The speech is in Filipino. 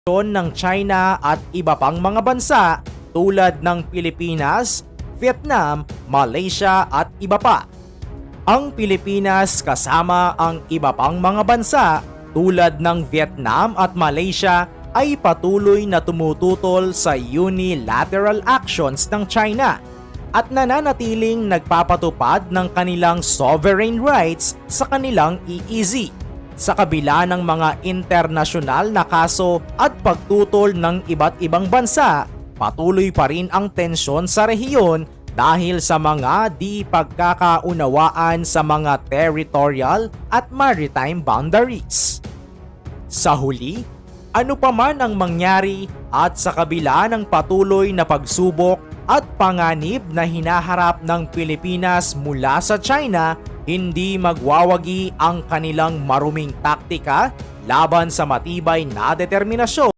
ng China at iba pang mga bansa tulad ng Pilipinas, Vietnam, Malaysia at iba pa. Ang Pilipinas kasama ang iba pang mga bansa tulad ng Vietnam at Malaysia ay patuloy na tumututol sa unilateral actions ng China at nananatiling nagpapatupad ng kanilang sovereign rights sa kanilang EEZ. Sa kabila ng mga internasyonal na kaso at pagtutol ng iba't ibang bansa, patuloy pa rin ang tensyon sa rehiyon dahil sa mga di pagkakaunawaan sa mga territorial at maritime boundaries. Sa huli, ano pa man ang mangyari at sa kabila ng patuloy na pagsubok at panganib na hinaharap ng Pilipinas mula sa China, hindi magwawagi ang kanilang maruming taktika laban sa matibay na determinasyon